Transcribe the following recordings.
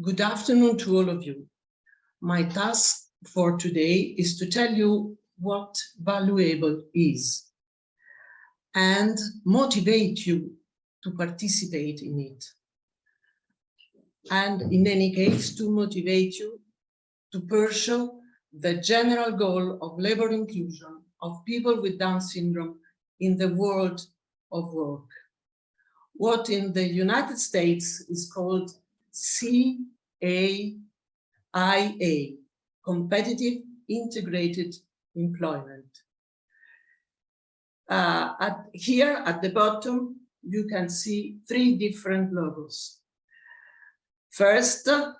Good afternoon to all of you. My task for today is to tell you what Valueable is and motivate you to participate in it. And in any case, to motivate you to pursue the general goal of labor inclusion of people with Down syndrome in the world of work. What in the United States is called CAIA, Competitive Integrated Employment. Here at the bottom, you can see three different logos. First, the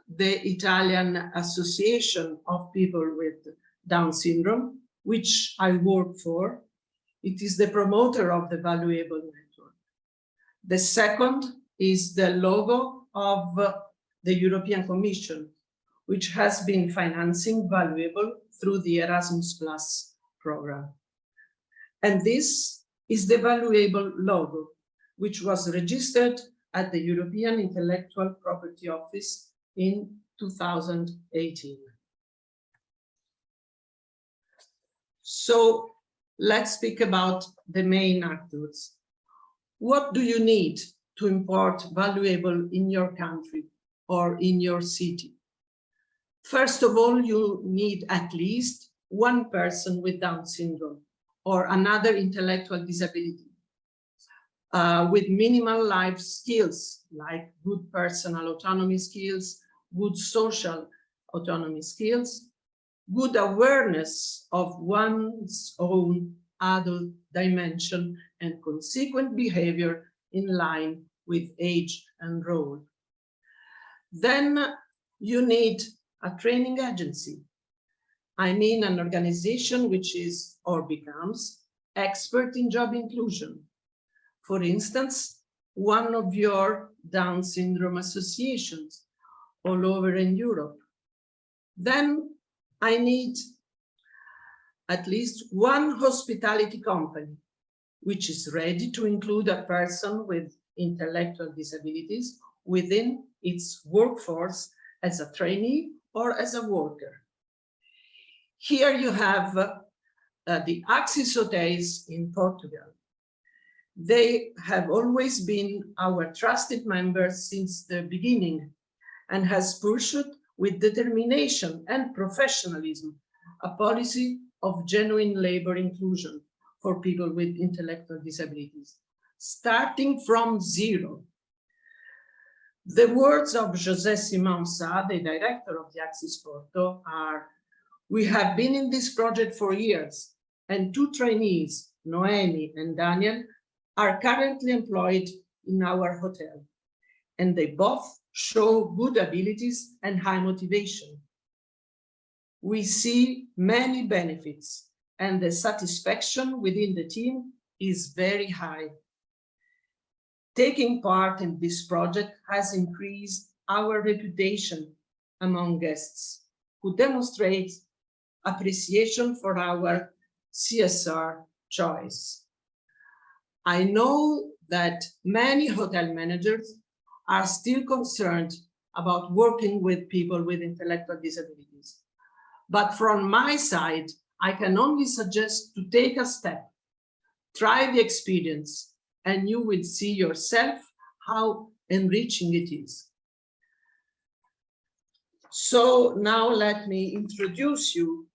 Italian Association of People with Down syndrome, which I work for. It is the promoter of the Valueable network. The second is the logo of the European Commission, which has been financing Valueable through the Erasmus Plus program. And this is the Valueable logo, which was registered at the European Intellectual Property Office in 2018. So let's speak about the main actors. What do you need to import Valueable in your country or in your city? First of all, you need at least one person with Down syndrome or another intellectual disability with minimal life skills like good personal autonomy skills, good social autonomy skills, good awareness of one's own adult dimension and consequent behavior in line with age and role. Then you need a training agency. I mean an organization which is or becomes expert in job inclusion. For instance, one of your Down syndrome associations all over in Europe. Then I need at least one hospitality company, which is ready to include a person with intellectual disabilities within its workforce as a trainee or as a worker. Here you have the Axis Hotels in Portugal. They have always been our trusted members since the beginning and has pursued with determination and professionalism a policy of genuine labor inclusion for people with intellectual disabilities, starting from zero. The words of José Simão Sá, the director of the Axis Porto, are, "We have been in this project for years, and two trainees, Noemi and Daniel, are currently employed in our hotel, and they both show good abilities and high motivation. We see many benefits, and the satisfaction within the team is very high. Taking part in this project has increased our reputation among guests who demonstrate appreciation for our CSR choice. I know that many hotel managers are still concerned about working with people with intellectual disabilities. But from my side, I can only suggest to take a step, try the experience, and you will see yourself how enriching it is." So now let me introduce you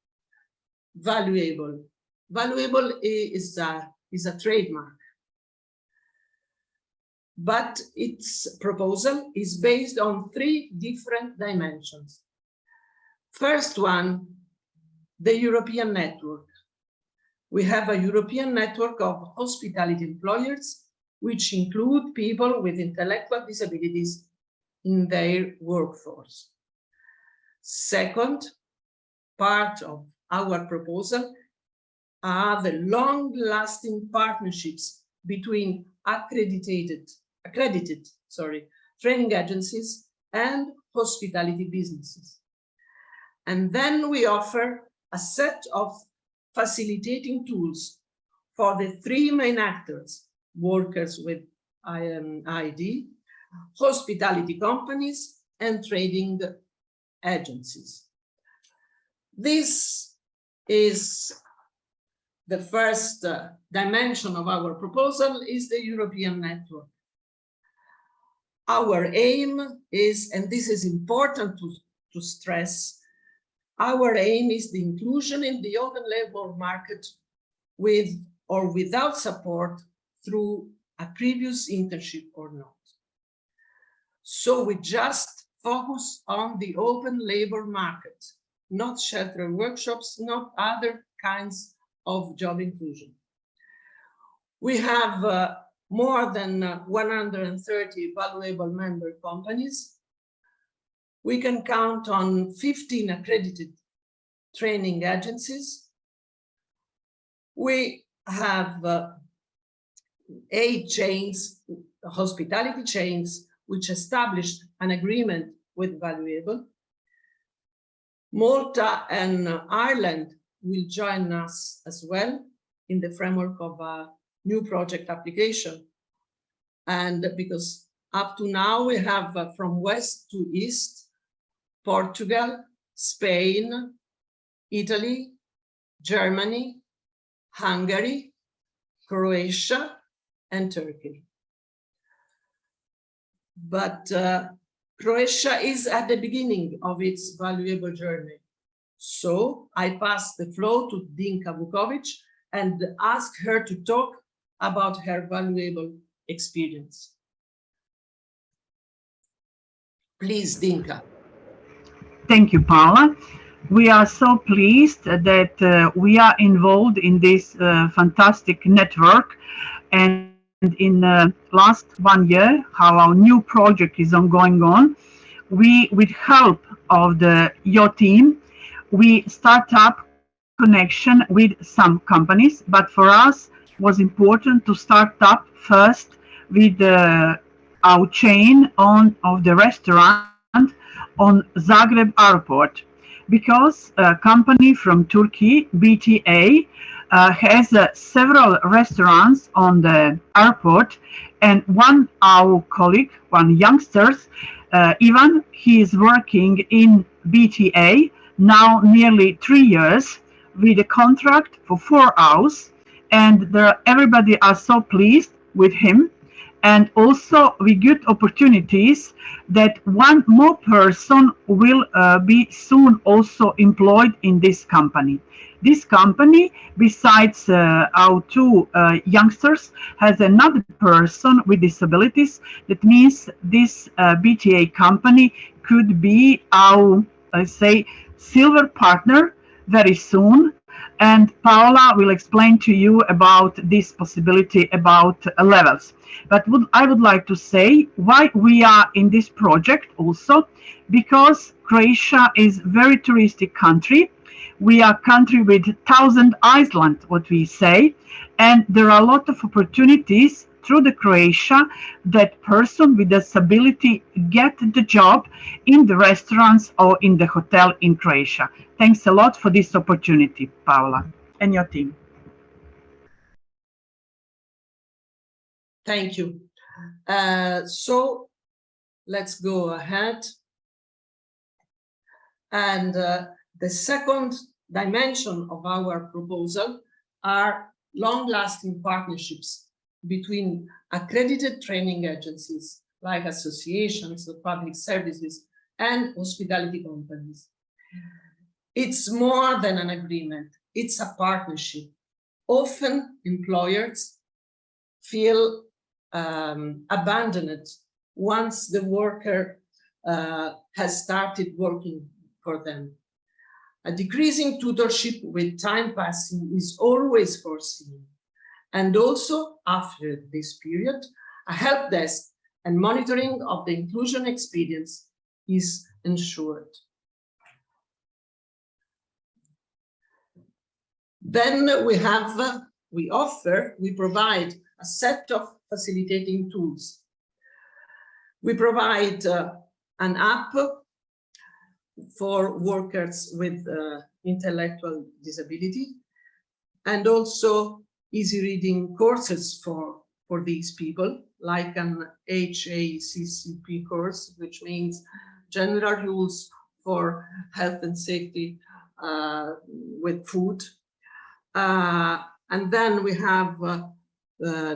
Valueable. Valueable is a trademark, but its proposal is based on three different dimensions. First one, the European network. We have a European network of hospitality employers, which include people with intellectual disabilities in their workforce. Second part of our proposal are the long-lasting partnerships between accredited training agencies and hospitality businesses. And then we offer a set of facilitating tools for the three main actors: workers with ID, hospitality companies, and trading agencies. This is the first dimension of our proposal, is the European network. Our aim is, and this is important to stress, our aim is the inclusion in the open labor market with or without support through a previous internship or not. So we just focus on the open labor market, not shelter workshops, not other kinds of job inclusion. We have more than 130 valuable member companies. We can count on 15 accredited training agencies. We have 8 chains, hospitality chains, which established an agreement with Valueable. Malta and Ireland will join us as well in the framework of a new project application. And because up to now we have from west to east, Portugal, Spain, Italy, Germany, Hungary, Croatia, and Turkey. But Croatia is at the beginning of its Valueable journey. So I pass the floor to Dinka Vukovic and ask her to talk about her Valueable experience. Please, Dinka. Thank you, Paula. We are so pleased that we are involved in this fantastic network. And in last 1 year, how our new project is ongoing on, we, with help of your team, we start up connection with some companies. But for us, was important to start up first with our chain of the restaurant on Zagreb Airport, because a company from Turkey, BTA, has several restaurants on the airport, and our colleague, one youngsters, Ivan, he is working in BTA now nearly 3 years with a contract for 4 hours, and everybody are so pleased with him. And also we get opportunities that one more person will be soon also employed in this company. This company, besides our 2 youngsters, has another person with disabilities. That means this BTA company could be our, say, silver partner very soon. And Paola will explain to you about this possibility about levels. But I would like to say why we are in this project also, because Croatia is very touristic country. We are a country with 1,000 islands, what we say, and there are a lot of opportunities through the Croatia that person with disability get the job in the restaurants or in the hotel in Croatia. Thanks a lot for this opportunity, Paola, and your team. Thank you. So let's go ahead. And the second dimension of our proposal are long-lasting partnerships between accredited training agencies like associations of public services and hospitality companies. It's more than an agreement, it's a partnership. Often employers feel abandoned once the worker has started working for them. A decreasing tutorship with time passing is always foreseen. And also, after this period, a help desk and monitoring of the inclusion experience is ensured. Then we provide a set of facilitating tools. We provide an app for workers with intellectual disability, and also easy reading courses for these people, like an HACCP course, which means general rules for health and safety with food. And then we have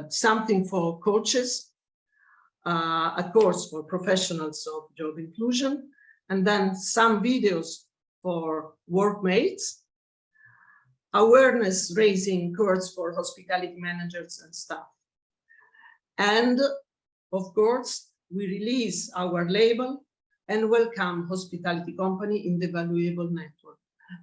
something for coaches, a course for professionals of job inclusion, and then some videos for workmates, awareness raising course for hospitality managers and staff. And of course, we release our label and welcome hospitality company in the Valueable network.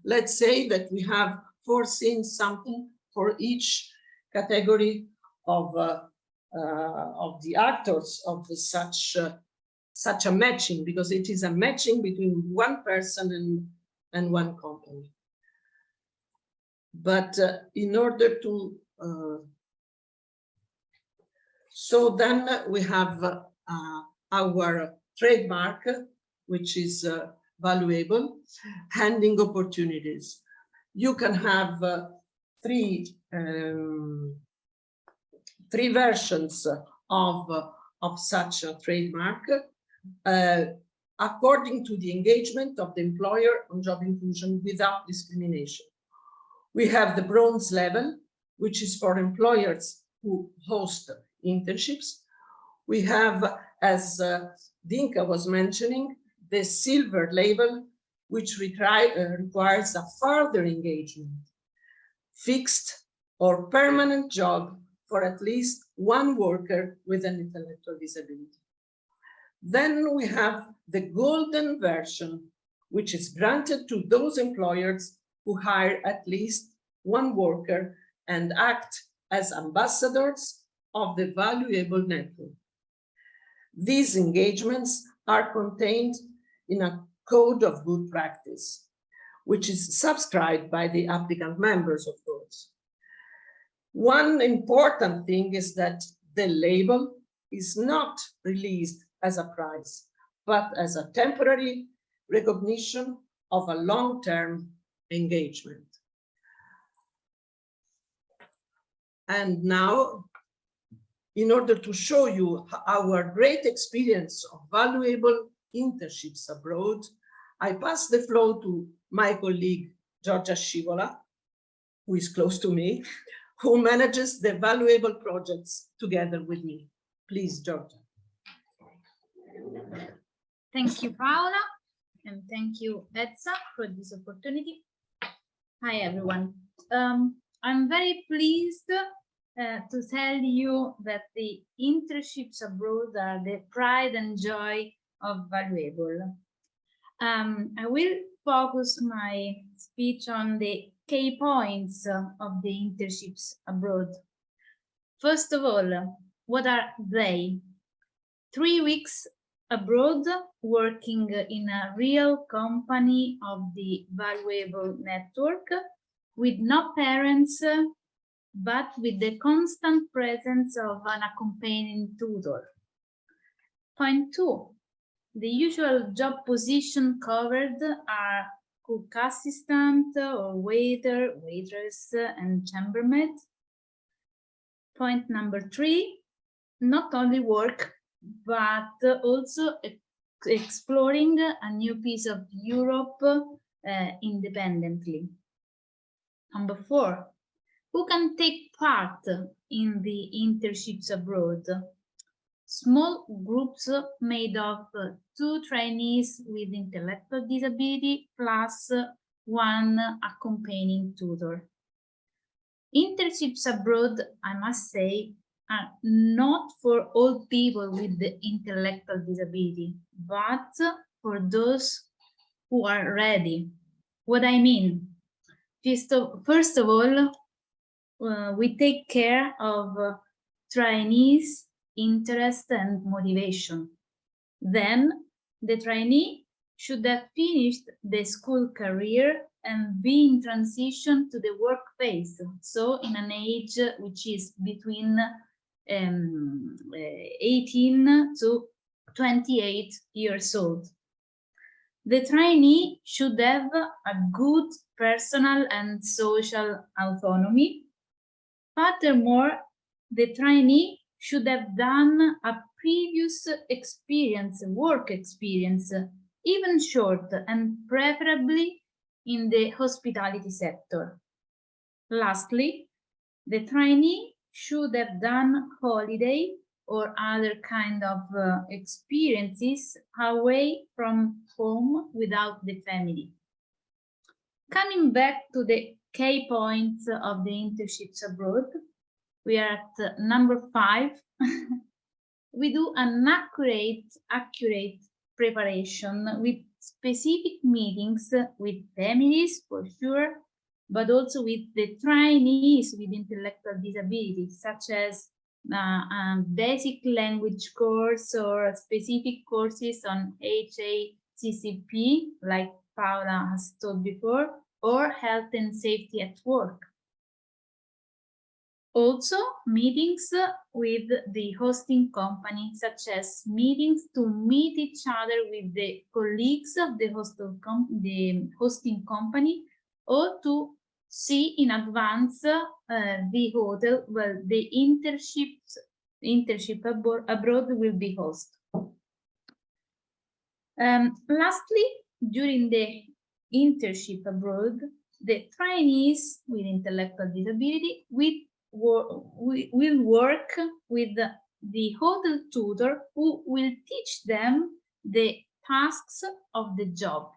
Let's say that we have foreseen something for each category of the actors of such a matching, because it is a matching between one person and one company. But in order to so then we have our trademark, which is Valueable, handing opportunities. You can have three versions of such a trademark according to the engagement of the employer on job inclusion without discrimination. We have the bronze level, which is for employers who host internships. We have, as Dinka was mentioning, the silver label, which requires a further engagement, fixed or permanent job for at least one worker with an intellectual disability. Then we have the golden version, which is granted to those employers who hire at least one worker and act as ambassadors of the Valueable network. These engagements are contained in a code of good practice, which is subscribed by the applicant members, of course. One important thing is that the label is not released as a prize, but as a temporary recognition of a long-term engagement. And now, in order to show you our great experience of valuable internships abroad, I pass the floor to my colleague, Giorgia Scivola, who is close to me, who manages the Valueable projects together with me. Please, Giorgia. Thank you, Paola, and thank you, Ezza, for this opportunity. Hi, everyone. I'm very pleased to tell you that the internships abroad are the pride and joy of Valueable. I will focus my speech on the key points of the internships abroad. First of all, what are they? 3 weeks abroad, working in a real company of the Valueable network, with no parents, but with the constant presence of an accompanying tutor. Point 2, the usual job position covered are cook assistant or waiter, waitress, and chambermaid. Point number 3, not only work, but also exploring a new piece of Europe independently. Number 4, who can take part in the internships abroad? Small groups made of 2 trainees with intellectual disability plus 1 accompanying tutor. Internships abroad, I must say, are not for all people with the intellectual disability, but for those who are ready. What I mean? First of all, we take care of trainees' interest and motivation. Then the trainee should have finished the school career and be in transition to the work phase, so in an age which is between 18 to 28 years old. The trainee should have a good personal and social autonomy. Furthermore, the trainee should have done a previous experience, work experience, even short, and preferably in the hospitality sector. Lastly, the trainee should have done holiday or other kind of experiences away from home without the family. Coming back to the key points of the internships abroad, we are at number 5. We do an accurate preparation with specific meetings with families for sure, but also with the trainees with intellectual disabilities, such as a basic language course or specific courses on HACCP, like Paola has told before, or health and safety at work. Also, meetings with the hosting company, such as meetings to meet each other with the colleagues of the hosting company, or to see in advance the hotel where the internship abroad will be hosted. Lastly, during the internship abroad, the trainees with intellectual disability will work with the hotel tutor who will teach them the tasks of the job.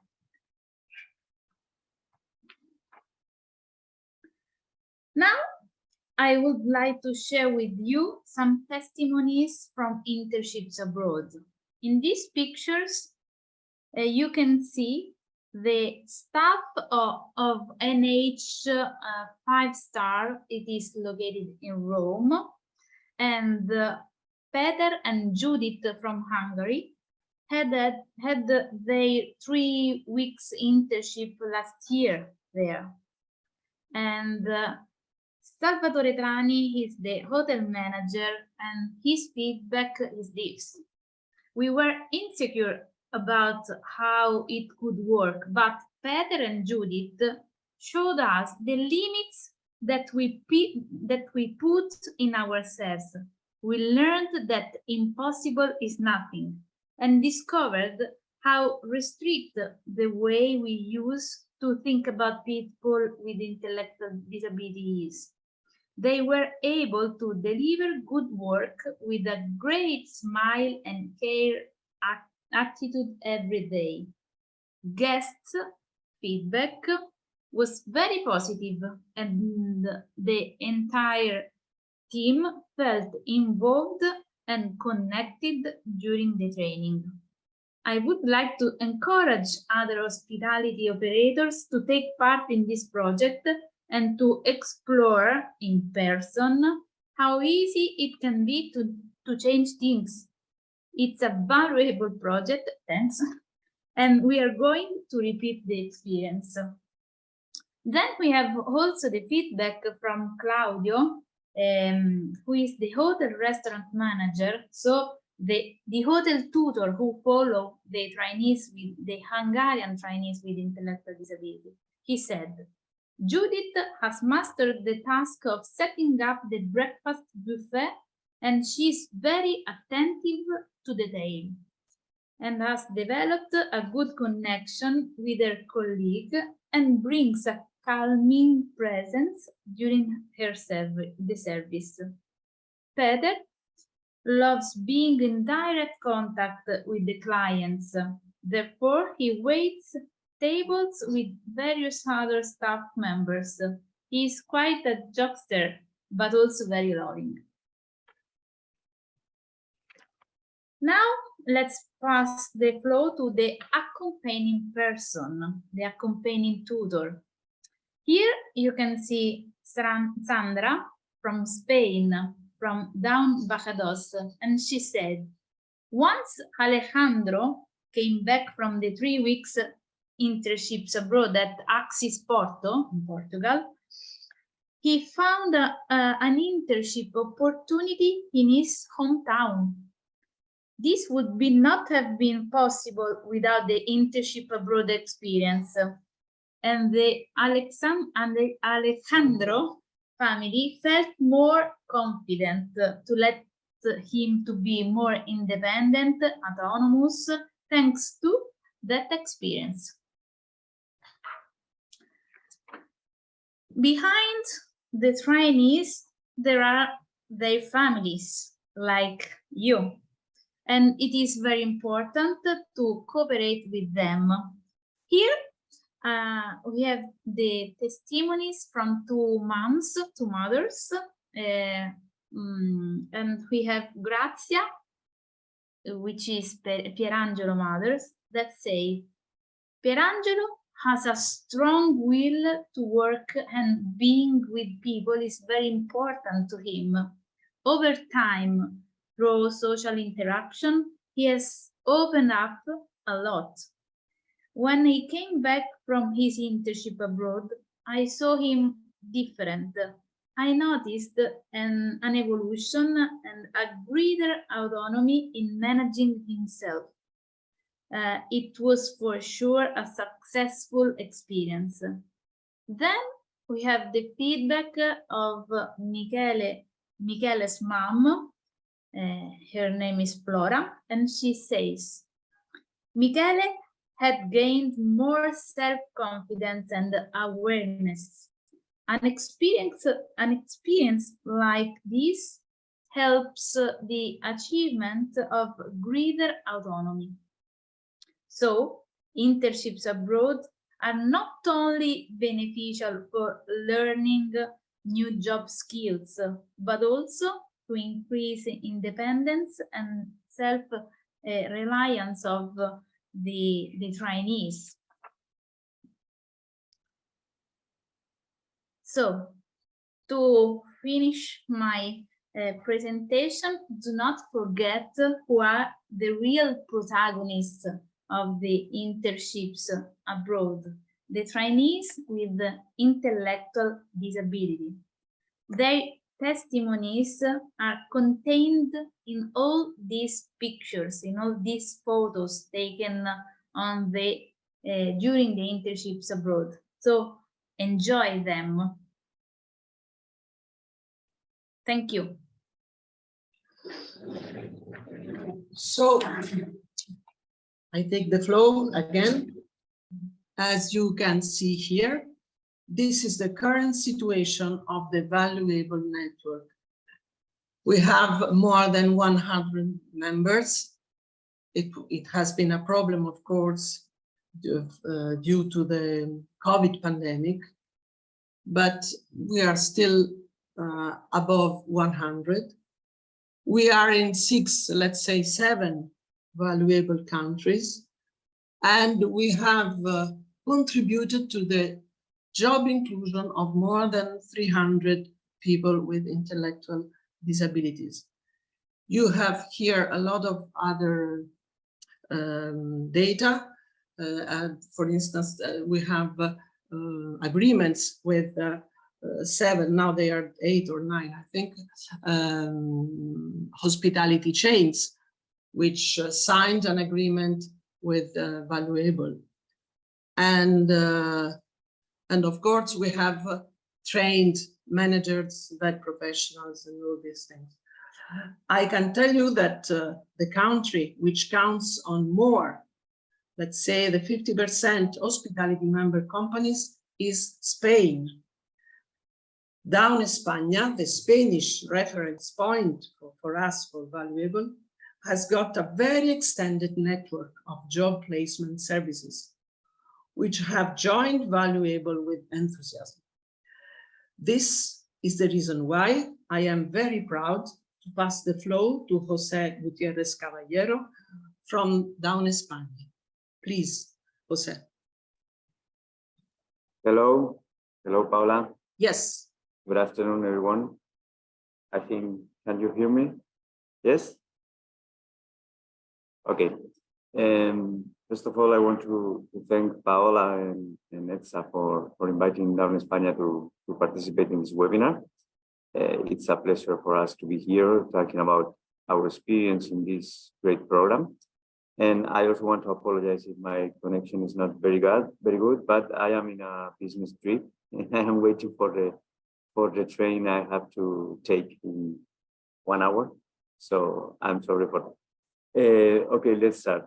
Now, I would like to share with you some testimonies from internships abroad. In these pictures, you can see the staff of NH 5-star. It is located in Rome, and Peter and Judith from Hungary had their 3 weeks internship last year there. And Salvatore Trani is the hotel manager, and his feedback is this: we were insecure about how it could work, but Peter and Judith showed us the limits that we put in ourselves. We learned that impossible is nothing, and discovered how restricted the way we use to think about people with intellectual disabilities. They were able to deliver good work with a great smile and care attitude every day. Guests' feedback was very positive, and the entire team felt involved and connected during the training. I would like to encourage other hospitality operators to take part in this project and to explore in person how easy it can be to change things. It's a valuable project, thanks, and we are going to repeat the experience. Then we have also the feedback from Claudio, who is the hotel restaurant manager, so the hotel tutor who follow the trainees with the Hungarian trainees with intellectual disability. He said, Judith has mastered the task of setting up the breakfast buffet, and she is very attentive to detail and has developed a good connection with her colleague and brings a calming presence during the service. Peter loves being in direct contact with the clients. Therefore, he waits tables with various other staff members. He is quite a jokester, but also very loving. Now, let's pass the floor to the accompanying person, the accompanying tutor. Here you can see Sandra from Spain, from down Bajados, and she said, once Alejandro came back from the 3 weeks internships abroad at Axis Porto in Portugal, he found an internship opportunity in his hometown. This would not have been possible without the internship abroad experience. And the Alejandro family felt more confident to let him to be more independent, autonomous, thanks to that experience. Behind the trainees, there are their families, like you. And it is very important to cooperate with them. Here, we have the testimonies from two mothers, and we have Grazia, which is Pierangelo mothers, that say, Pierangelo has a strong will to work, and being with people is very important to him. Over time, through social interaction, he has opened up a lot. When he came back from his internship abroad, I saw him different. I noticed an evolution and a greater autonomy in managing himself. It was for sure a successful experience. Then we have the feedback of Michele's mom. Her name is Flora, and she says, Michele had gained more self-confidence and awareness. An experience like this helps the achievement of greater autonomy. So, internships abroad are not only beneficial for learning new job skills, but also to increase independence and self-reliance of the trainees. So, to finish my presentation, do not forget who are the real protagonists of the internships abroad, the trainees with the intellectual disability. Their testimonies are contained in all these pictures, in all these photos taken on during the internships abroad. So enjoy them. Thank you. So I take the floor again. As you can see here, this is the current situation of the Valueable network. We have more than 100 members. It has been a problem, of course, due to the COVID pandemic, but we are still above 100. We are in 6, let's say 7 valuable countries, and we have contributed to the job inclusion of more than 300 people with intellectual disabilities. You have here a lot of other data. For instance, we have agreements with 7, now they are 8 or 9, I think, hospitality chains, which signed an agreement with Valueable. And of course, we have trained managers, vet professionals, and all these things. I can tell you that the country which counts on more, let's say the 50% hospitality member companies, is Spain. Down España, the Spanish reference point for us, for Valueable, has got a very extended network of job placement services, which have joined Valueable with enthusiasm. This is the reason why I am very proud to pass the floor to José Gutiérrez Caballero from Down España. Please, José. Hello. Hello, Paula. Yes. Good afternoon, everyone. I think, can you hear me? Yes? Okay. First of all, I want to thank Paola and ETSA for inviting Down España to participate in this webinar. It's a pleasure for us to be here talking about our experience in this great program. And I also want to apologize if my connection is not very good, but I am in a business trip and I am waiting for the train I have to take in 1 hour. So I'm sorry for that. Okay, let's start.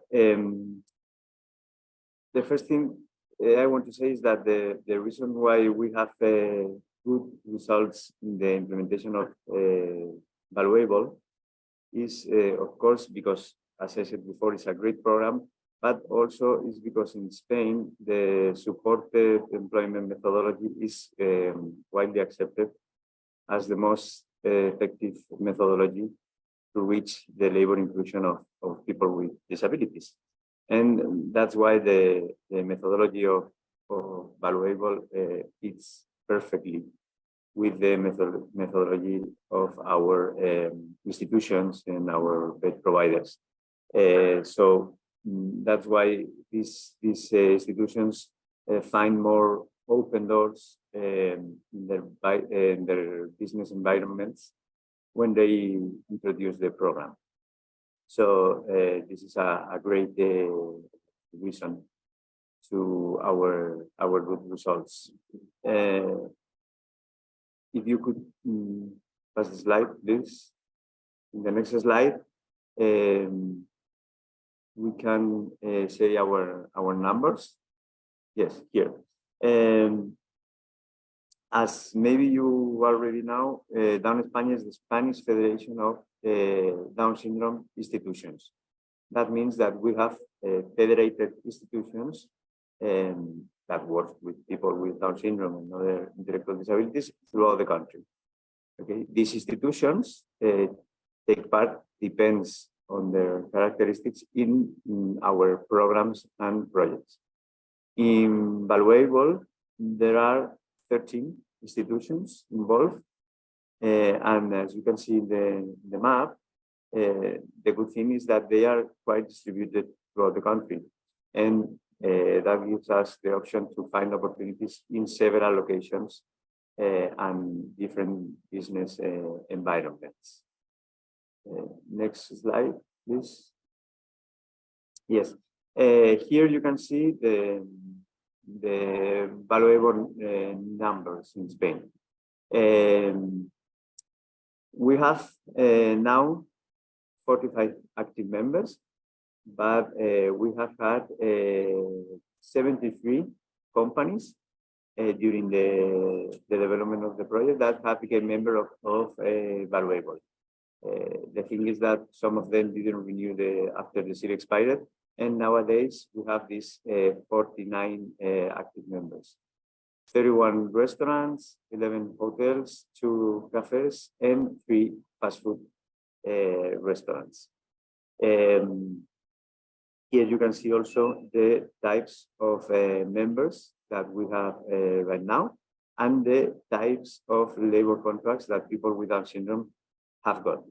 the first thing I want to say is that the reason why we have good results in the implementation of Valueable is, of course, because, as I said before, it's a great program, but also is because in Spain, the supported employment methodology is widely accepted as the most effective methodology to reach the labor inclusion of people with disabilities. And that's why the methodology of Valueable fits perfectly with the methodology of our institutions and our bed providers. So that's why these institutions find more open doors in their business environments when they introduce the program. So this is a great reason to our good results. If you could pass the slide, please. In the next slide, we can say our numbers. Yes, here. As maybe you already know, Down España is the Spanish Federation of Down Syndrome Institutions. That means that we have federated institutions that work with people with Down syndrome and other intellectual disabilities throughout the country. Okay, these institutions take part, depends on their characteristics in our programs and projects. In Valueable, there are 13 institutions involved. And as you can see in the map, the good thing is that they are quite distributed throughout the country. And that gives us the option to find opportunities in several locations and different business environments. Next slide, please. Yes, here you can see the Valueable numbers in Spain. We have now 45 active members, but we have had 73 companies during the development of the project that have become member of Valueable. The thing is that some of them didn't renew after the seat expired, and nowadays we have these 49 active members. 31 restaurants, 11 hotels, 2 cafes, and 3 fast food restaurants. Here you can see also the types of members that we have right now, and the types of labor contracts that people with Down syndrome have got.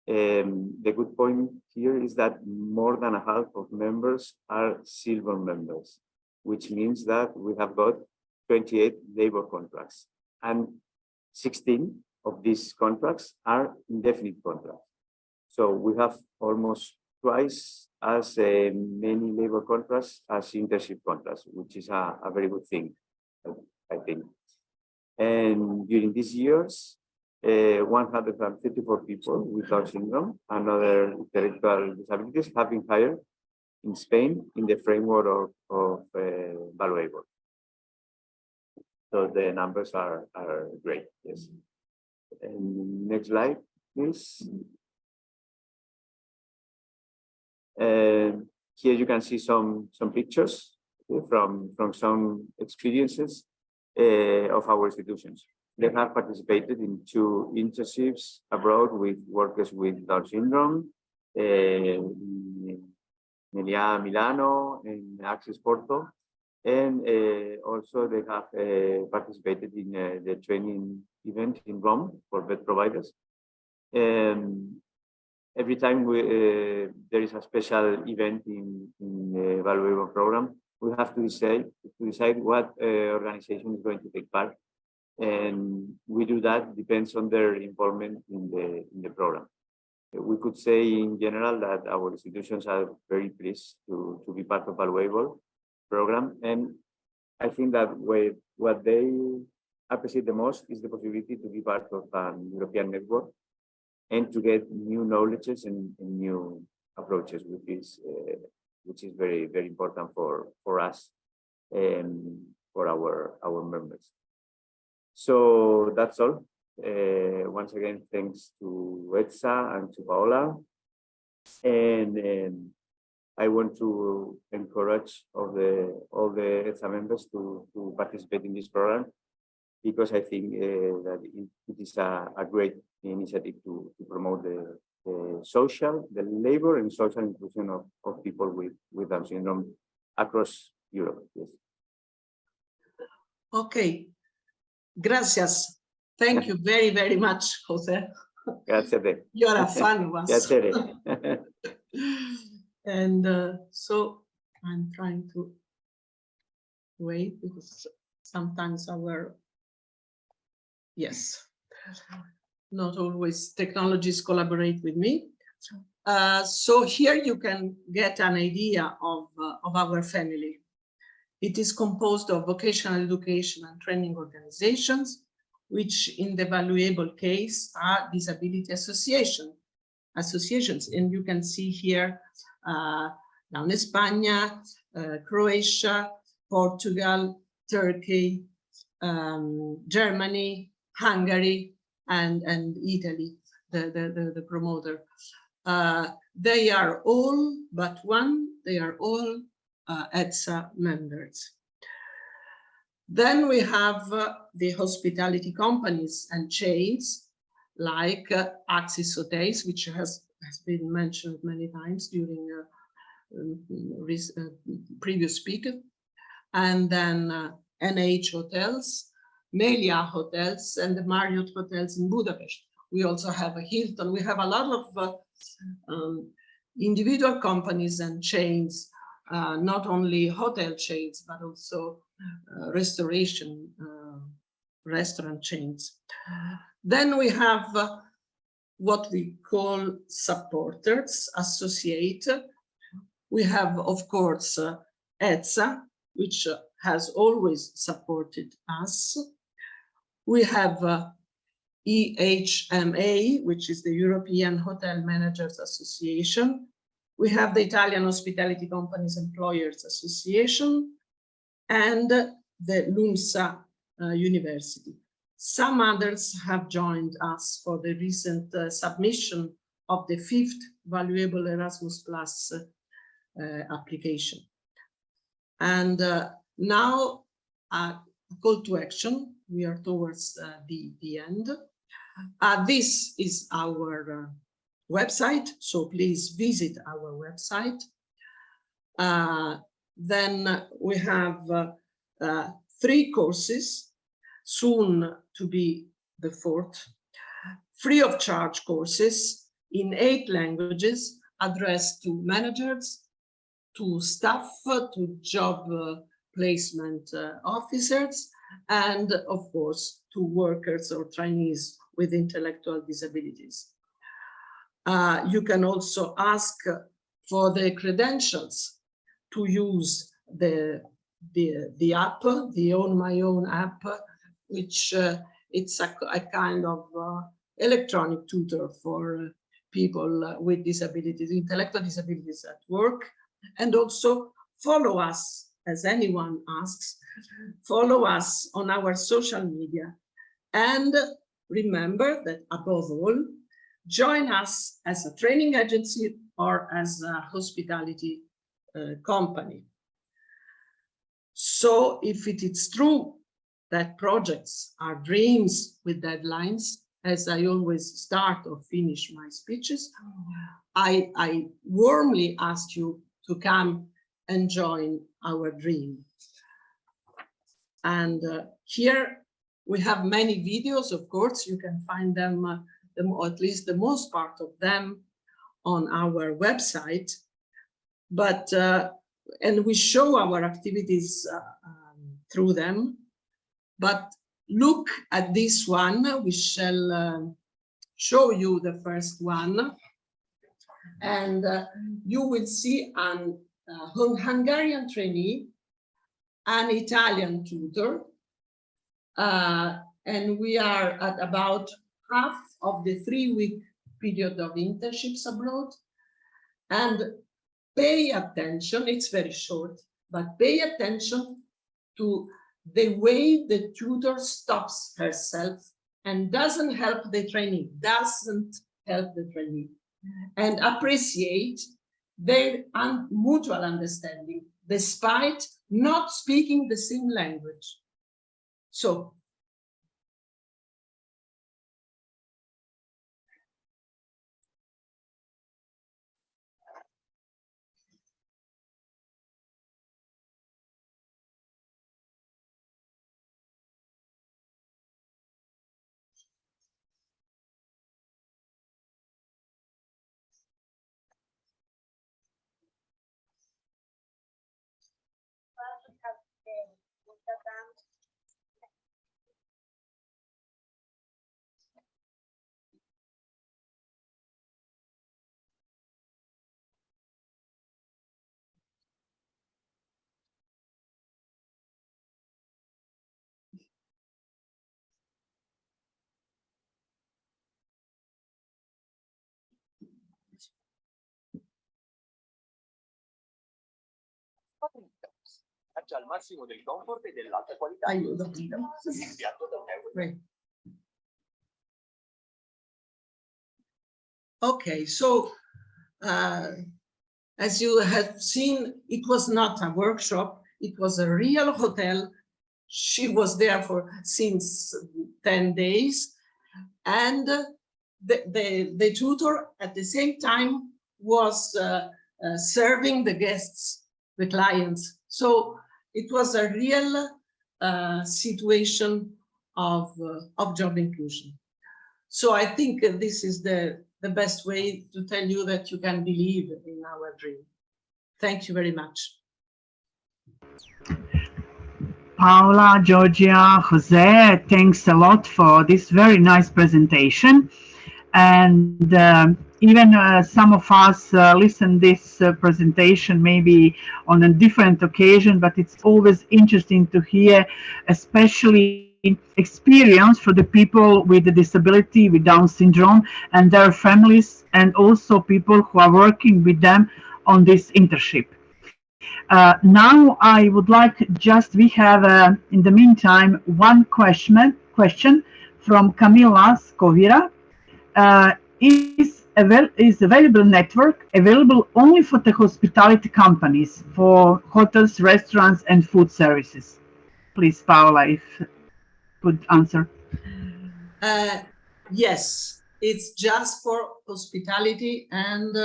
The good point here is that more than a half of members are silver members, which means that we have got 28 labor contracts, and 16 of these contracts are indefinite contracts. So we have almost twice as many labor contracts as internship contracts, which is a very good thing, I think. And during these years, 154 people with Down syndrome and other intellectual disabilities have been hired in Spain in the framework of Valueable. So the numbers are great, yes. And next slide, please. Here you can see some pictures from some experiences of our institutions. They have participated in 2 internships abroad with workers with Down syndrome, Melia Milano and Access Porto. And also they have participated in the training event in Rome for bed providers. Every time there is a special event in the Valueable program, we have to decide what organization is going to take part. And we do that, depends on their involvement in the program. We could say in general that our institutions are very pleased to be part of Valueable program. And I think that what they appreciate the most is the possibility to be part of an European network and to get new knowledges and new approaches, which is very, very important for us for our members. So that's all. Once again, thanks to Etsa and to Paola. And I want to encourage all the Etsa members to participate in this program, because I think that it is a great initiative to promote the labor and social inclusion of people with Down syndrome across Europe. Yes. Okay, gracias. Thank you very, very much, Jose. Grazie a te. You're a fan of us. Piacere. And so I'm trying to wait because sometimes yes, not always technologies collaborate with me. So here you can get an idea of our family. It is composed of vocational education and training organizations, which in the Valueable case are disability associations. And you can see here down España, Croatia, Portugal, Turkey, Germany, Hungary, and Italy, the promoter. They are all but one, they are all ETSA members. Then we have the hospitality companies and chains like Axis Hotels, which has been mentioned many times during previous speaker, and then NH Hotels, Melia Hotels, and the Marriott Hotels in Budapest. We also have a Hilton. We have a lot of individual companies and chains, not only hotel chains, but also restaurant chains. Then we have what we call supporters, associate. We have, of course, ETSA, which has always supported us. We have EHMA, which is the European Hotel Managers Association. We have the Italian Hospitality Companies Employers Association and the LUMSA University. Some others have joined us for the recent submission of the 5th Valuable Erasmus Plus application. And now a call to action. We are towards the end. This is our website, so please visit our website. Then we have 3 courses, soon to be the 4th, free of charge courses in 8 languages addressed to managers, to staff, to job placement officers, and of course to workers or trainees with intellectual disabilities. You can also ask for the credentials to use the app, the Own My Own app, which it's a kind of electronic tutor for people with disabilities, intellectual disabilities at work. And also follow us, as anyone asks, follow us on our social media. And remember that above all, join us as a training agency or as a hospitality company. So if it is true that projects are dreams with deadlines, as I always start or finish my speeches, I warmly ask you to come and join our dream. And here we have many videos, of course. You can find them, at least the most part of them, on our website. But and we show our activities through them. But look at this one. We shall show you the first one. And you will see an Hungarian trainee, an Italian tutor, and we are at about half of the 3-week period of internships abroad. And pay attention, it's very short, but pay attention to the way the tutor stops herself and doesn't help the trainee, and appreciate their mutual understanding despite not speaking the same language. So al massimo del comfort e dell'alta qualità. aiuto. Il piatto da €1. Right. Okay, so as you have seen, it was not a workshop, it was a real hotel. She was there for since 10 days, and the tutor at the same time was serving the guests, the clients. So it was a real situation of job inclusion. So I think this is the best way to tell you that you can believe in our dream. Thank you very much. Paola, Georgia, Jose, thanks a lot for this very nice presentation. And even some of us listen this presentation maybe on a different occasion, but it's always interesting to hear, especially experience for the people with a disability, with Down syndrome and their families, and also people who are working with them on this internship. Now I would like we have in the meantime one question from Camila Scovira. Is Valueable network available only for the hospitality companies, for hotels, restaurants, and food services? Please, Paola, if you could answer. Yes, it's just for hospitality and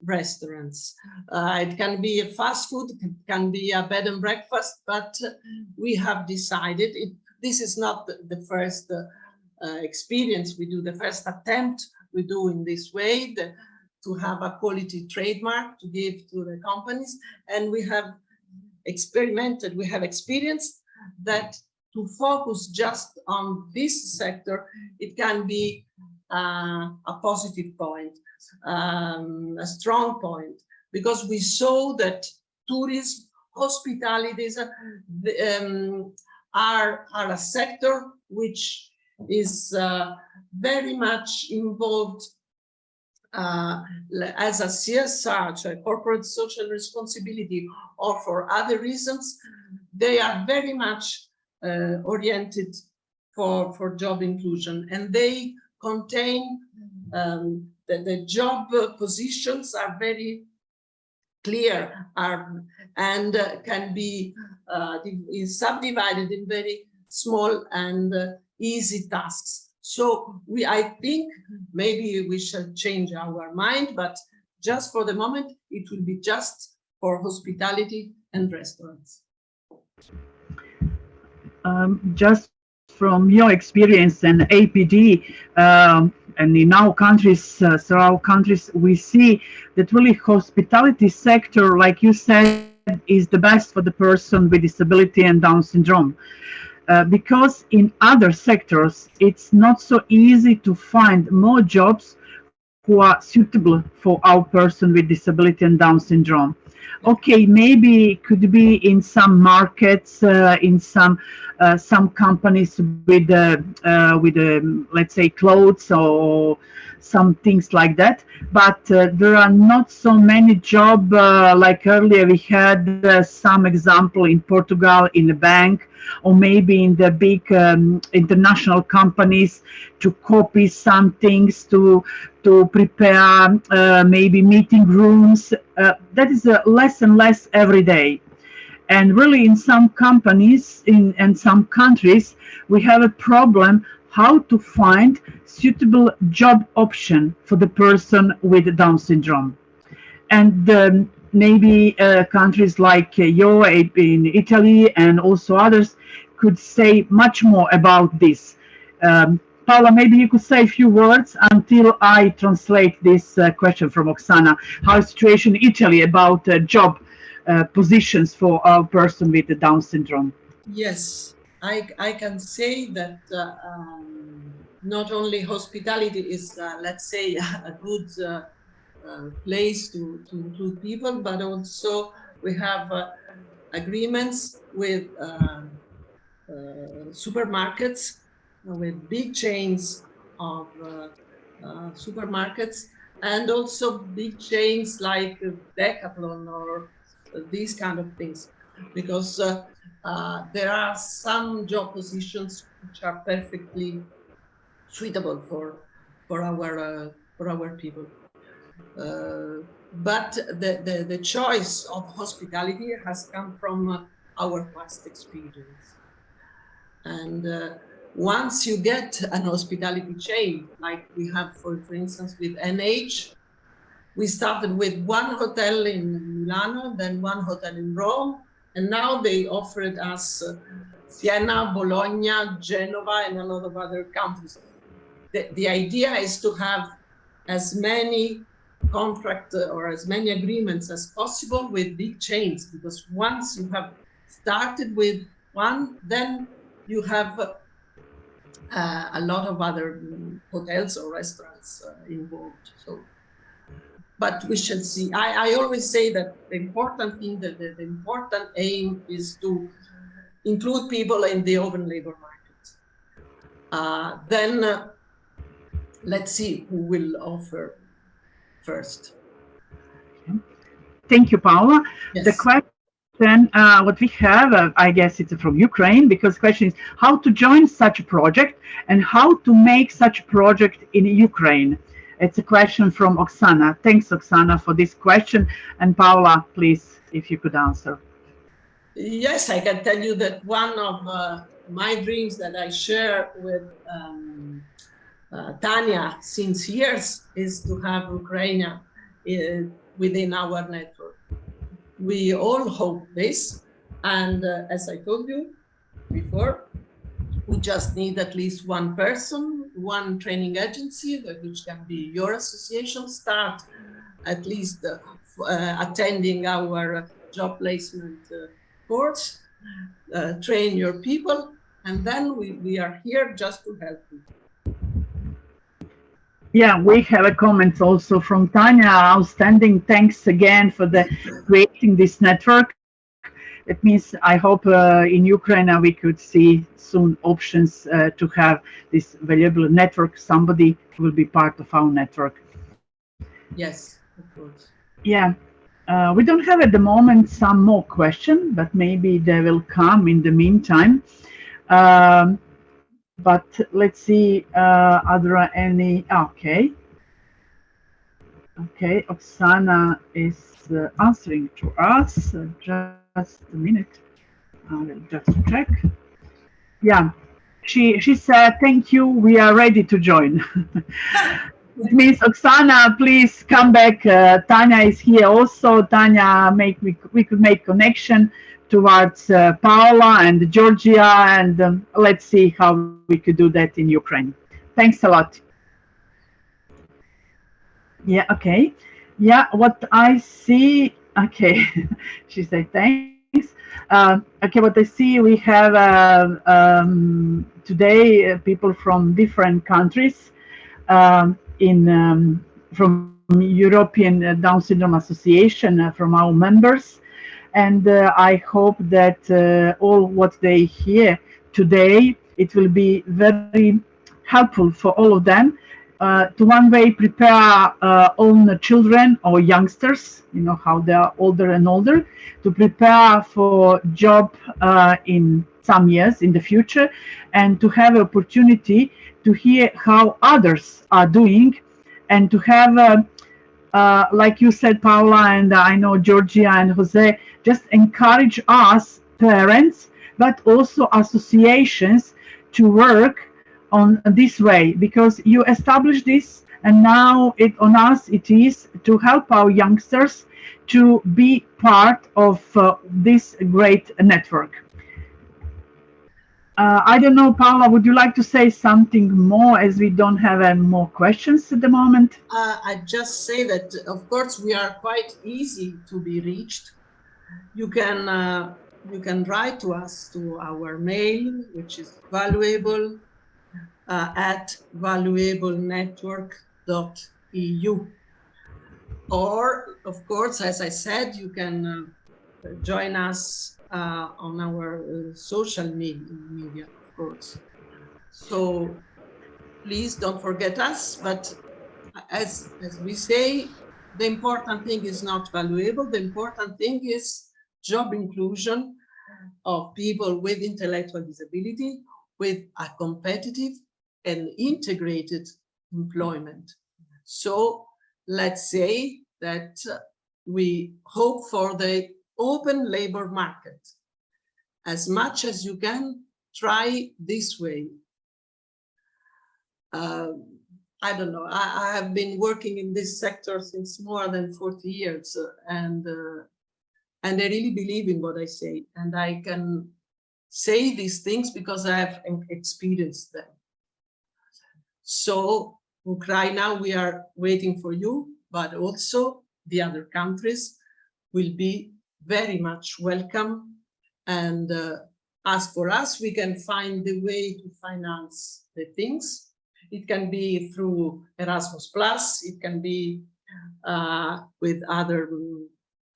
restaurants. It can be a fast food, it can be a bed and breakfast, but we have decided this is not the first experience we do, the first attempt we do in this way, to have a quality trademark to give to the companies. And we have experienced that to focus just on this sector, it can be a positive point, a strong point, because we saw that tourism, hospitality are a sector which is very much involved as a CSR, so corporate social responsibility, or for other reasons. They are very much oriented for job inclusion, and they contain the job positions are very clear, and can be subdivided in very small and easy tasks. So I think maybe we should change our mind, but just for the moment, it will be just for hospitality and restaurants. Just from your experience and APD, and in our countries, surrounding countries, we see that really hospitality sector, like you said, is the best for the person with disability and Down syndrome. Because in other sectors, it's not so easy to find more jobs who are suitable for our person with disability and Down syndrome. Okay, maybe it could be in some markets, in some companies with let's say clothes or some things like that. But there are not so many jobs like earlier. We had some example in Portugal in the bank, or maybe in the big international companies, to copy some things, to prepare maybe meeting rooms. That is less and less every day. And really, in some companies, in some countries, we have a problem how to find suitable job option for the person with Down syndrome. And maybe countries like Europe, in Italy, and also others could say much more about this. Paula, maybe you could say a few words until I translate this question from Oksana. How is the situation in Italy about job positions for a person with the Down syndrome? Yes, I can say that not only hospitality is, let's say, a good place to include people, but also we have agreements with supermarkets, with big chains of supermarkets, and also big chains like Decathlon or these kind of things, because there are some job positions which are perfectly suitable for our people. But the choice of hospitality has come from our past experience. And once you get an hospitality chain, like we have, for instance, with NH, we started with one hotel in Milano, then one hotel in Rome, and now they offered us Siena, Bologna, Genova, and a lot of other countries. The idea is to have as many contracts or as many agreements as possible with big chains, because once you have started with one, then you have a lot of other hotels or restaurants involved. So, but we shall see. I always say that the important thing, the important aim is to include people in the open labor market. Then let's see who will offer first. Thank you, Paula. Yes. The question, what we have, I guess it's from Ukraine, because the question is how to join such a project and how to make such a project in Ukraine. It's a question from Oksana. Thanks, Oksana, for this question. And Paula, please, if you could answer. Yes, I can tell you that one of my dreams that I share with Tanya since years is to have Ukraine within our network. We all hope this, and as I told you before, we just need at least one person, one training agency, which can be your association, start at least attending our job placement course, train your people, and then we are here just to help you. Yeah, we have a comment also from Tanya. Outstanding. Thanks again for the creating this network. It means I hope in Ukraine we could see soon options to have this valuable network. Somebody will be part of our network. Yes, of course. Yeah. We don't have at the moment some more questions, but maybe they will come in the meantime. But let's see, are there any? Okay. Okay, Oksana is answering to us. Just a minute. I will just check. Yeah, she said, thank you, we are ready to join. It means, Oksana, please come back. Tanya is here also. Tanya, we could make connection towards Paula and Georgia, and let's see how we could do that in Ukraine. Thanks a lot. Yeah, okay. Yeah, what I see, okay, she said thanks. Okay, what I see, we have today people from different countries from European Down Syndrome Association, from our members. And I hope that all what they hear today, it will be very helpful for all of them. to one way prepare own children or youngsters, you know how they are older and older, to prepare for job in some years in the future, and to have opportunity to hear how others are doing, and to have like you said, Paula, and I know Georgia and Jose, just encourage us parents, but also associations to work on this way, because you established this, and now it on us it is to help our youngsters to be part of this great network. I don't know, Paula, would you like to say something more, as we don't have more questions at the moment? I just say that, of course, we are quite easy to be reached. You can write to us to our mail, which is valuable at valuablenetwork.eu. Or, of course, as I said, you can join us on our social media, of course. So please don't forget us. But as we say, the important thing is not valuable. The important thing is job inclusion of people with intellectual disability, with a competitive and integrated employment. So let's say that we hope for the open labor market. As much as you can, try this way. I don't know, I have been working in this sector since more than 40 years, and I really believe in what I say, and I can say these things because I have experienced them. So Ukraine, we are waiting for you, but also the other countries will be very much welcome. And as for us, we can find the way to finance the things. It can be through Erasmus+, it can be with other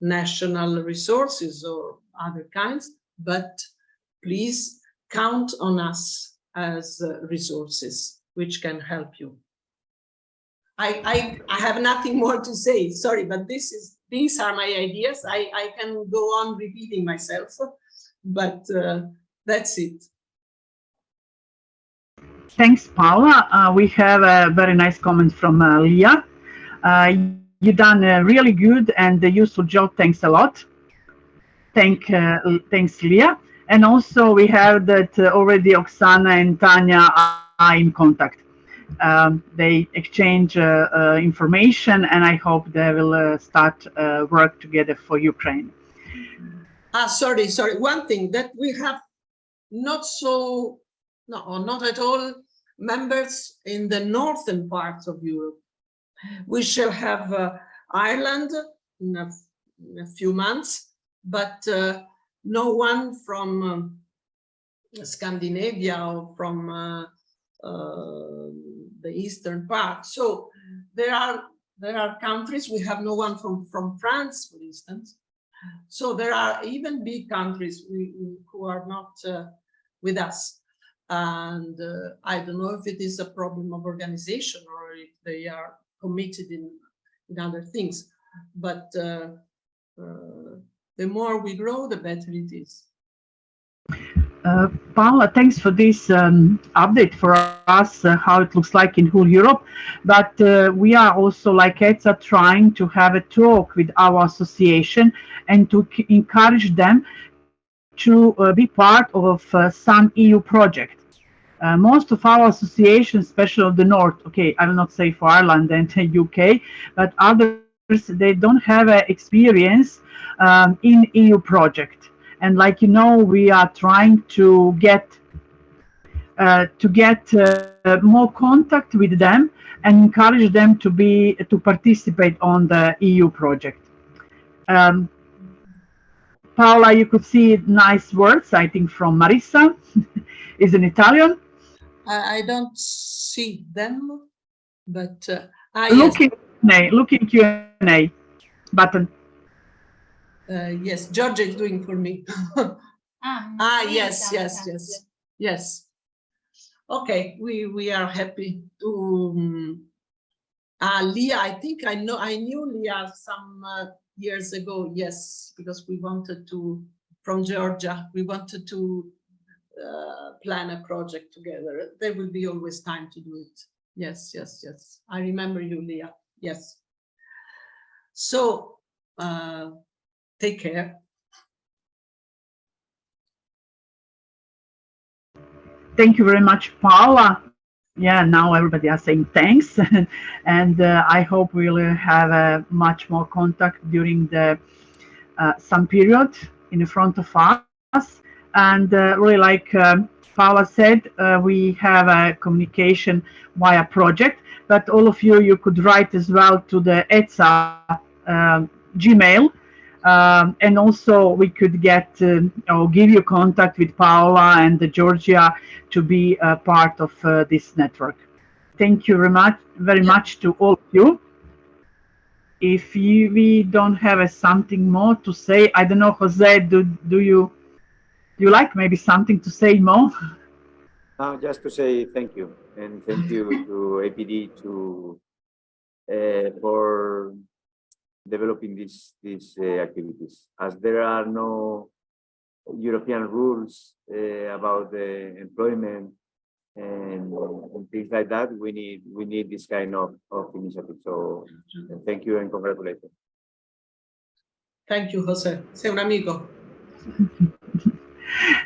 national resources or other kinds, but please count on us as resources which can help you. I have nothing more to say, sorry, but these are my ideas. I can go on repeating myself, but that's it. Thanks, Paula. We have a very nice comment from Leah. You done really good and useful job. Thanks a lot. Thanks, Leah. And also we have that already Oksana and Tanya are in contact. They exchange information, and I hope they will start work together for Ukraine. Sorry. One thing that we have not at all members in the northern parts of Europe. We shall have Ireland in a few months, but no one from Scandinavia or from the eastern part. So there are countries, we have no one from France, for instance. So there are even big countries who are not with us. And I don't know if it is a problem of organization or if they are committed in other things. But the more we grow, the better it is. Paula, thanks for this update for us, how it looks like in whole Europe. But we are also, like ETSA, trying to have a talk with our association and to encourage them to be part of some EU project. Most of our associations, especially of the North, okay, I will not say for Ireland and UK, but others, they don't have experience in EU project. And like you know, we are trying to get more contact with them and encourage them to participate on the EU project. Paola, you could see nice words, I think, from Marissa, is in Italian. I don't see them, but look in Q&A button. Yes, Georgia is doing for me. Yes. Okay, we are happy to Leah, I think I knew Leah some years ago, yes, because we wanted to, from Georgia, we wanted to plan a project together. There will be always time to do it. Yes, yes, yes. I remember you, Leah. Yes. So take care. Thank you very much, Paula. Yeah, now everybody are saying thanks, and I hope we'll have much more contact during the some period in front of us. And really, like Paula said, we have a communication via project, but all of you could write as well to the ETSA Gmail. And also we could get or give you contact with Paola and Georgia to be a part of this network. Thank you very much to all of you. If we don't have something more to say, I don't know, Jose, do you like maybe something to say more? Just to say thank you, and thank you to APD for developing these activities, as there are no European rules about the employment and things like that. We need this kind of initiative. So thank you and congratulations. Thank you, Jose. Sei un amigo.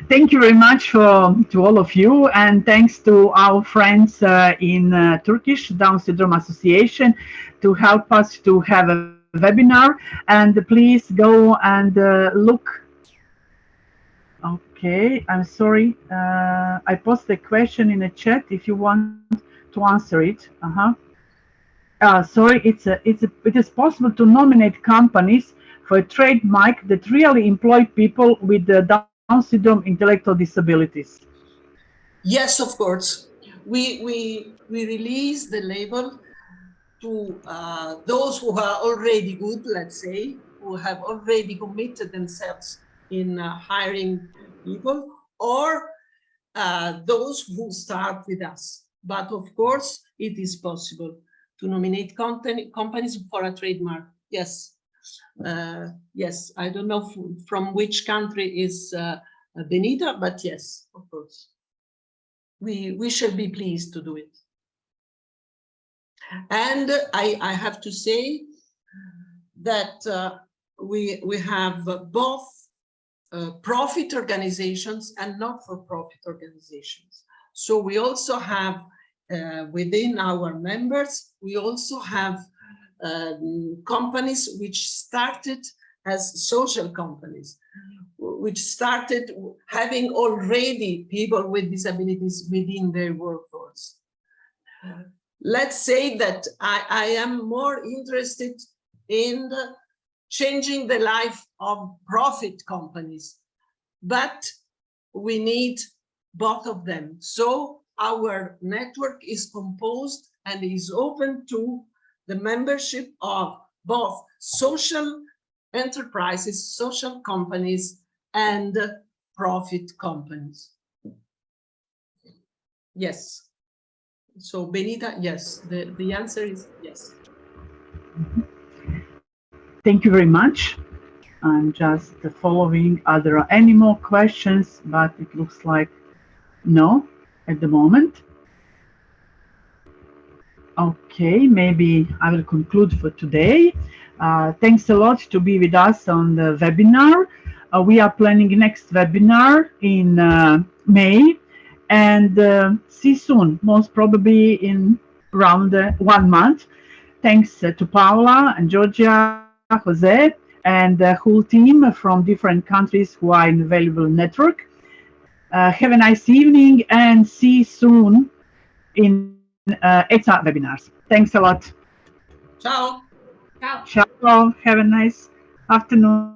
Thank you very much to all of you, and thanks to our friends in Turkish Down Syndrome Association to help us to have a webinar. And please go and look. Okay, I'm sorry. I posted a question in the chat if you want to answer it. Sorry, it is possible to nominate companies for a trademark that really employ people with Down syndrome intellectual disabilities. Yes, of course. We release the label to those who are already good, let's say, who have already committed themselves in hiring people, or those who start with us. But of course, it is possible to nominate companies for a trademark. Yes. Yes, I don't know from which country is Benita, but yes, of course. We shall be pleased to do it. And I have to say that we have both profit organizations and not-for-profit organizations. So we also have within our members, we also have companies which started as social companies, which started having already people with disabilities within their workforce. Let's say that I am more interested in changing the life of profit companies, but we need both of them. So our network is composed and is open to the membership of both social enterprises, social companies, and profit companies. Yes. So Benita, yes, the answer is yes. Thank you very much. I'm just following. Are there any more questions? But it looks like no at the moment. Okay, maybe I will conclude for today. Thanks a lot to be with us on the webinar. We are planning next webinar in May, and see soon, most probably in around 1 month. Thanks to Paola and Georgia, Jose, and the whole team from different countries who are in the Valueable network. Have a nice evening and see you soon in ETSA webinars. Thanks a lot. Ciao. Ciao. Ciao. Have a nice afternoon.